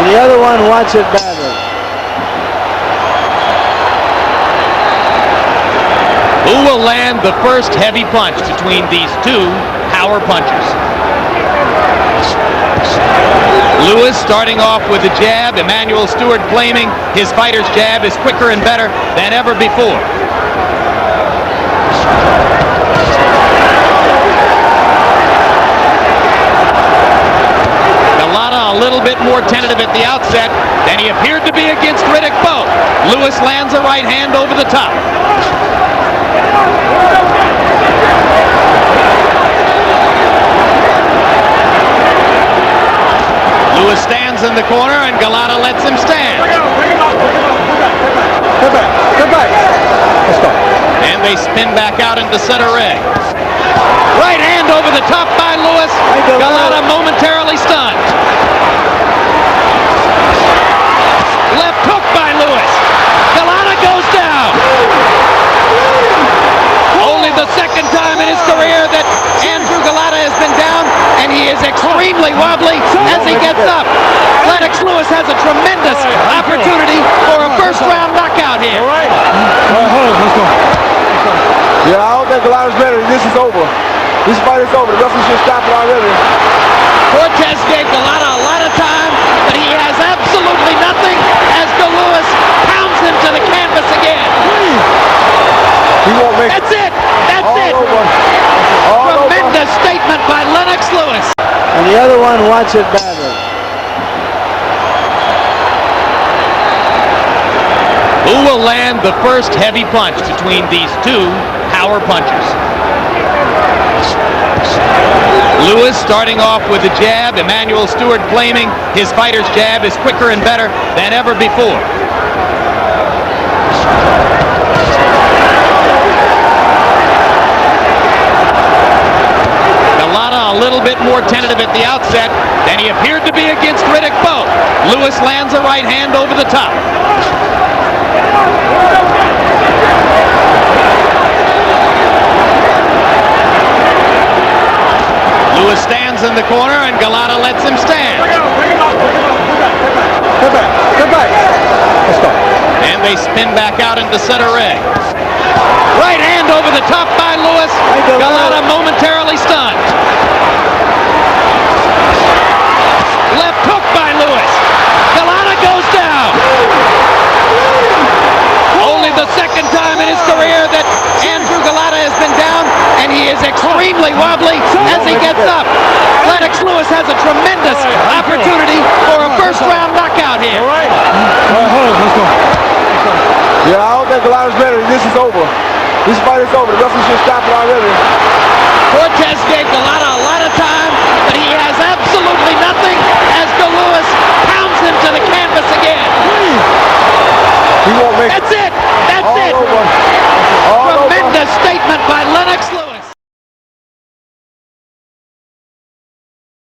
the other one wants it badly. Who will land the first heavy punch between these two power punchers? Lewis starting off with a jab. Emanuel Stewart claiming his fighter's jab is quicker and better than ever before. Golota a little bit more tentative at the outset than he appeared to be against Riddick Bowe. Lewis lands a right hand over the top. Lewis stands in the corner and Golota lets him stand. Come back. Let's go. And they spin back out into center ring. Right hand over the top by Lewis. Golota momentarily stunned. Left hook by Lewis. Golota goes down. Only the second time in his career that Andrew Golota has been down, and he is extremely wobbly as he gets up. Lennox Lewis has a tremendous opportunity for a first-round knockout here. All right, hold on, let's go. Yeah, I don't think Golota's better. This is over. This fight is over. The referee should stop it already. Cortez gave Golota a lot of time, but he has absolutely nothing as Lewis pounds him to the canvas again. He won't make That's it. That's it. Tremendous statement by Lennox Lewis. And the other one wants it badly. Who will land the first heavy punch between these two power punchers? Lewis starting off with a jab. Emanuel Stewart claiming his fighter's jab is quicker and better than ever before. Golota a little bit more tentative at the outset than he appeared to be against Riddick Bowe. Lewis lands a right hand over the top. Lewis stands in the corner and Golota lets him stand. Come back. Let's go. And they spin back out into center ring. Right hand over the top by Lewis. Golota momentarily stunned. Left hook by Lewis. Golota goes down. Only the second time in his career that Andrew Golota has been down, and he is extremely wobbly as he gets up. Lennox Lewis has a tremendous opportunity for a first-round knockout here. All right, hold on, let's go. Yeah, I don't think Golota's better. This is over. This fight is over. The referee should stop it already. Cortez gave Golota a lot of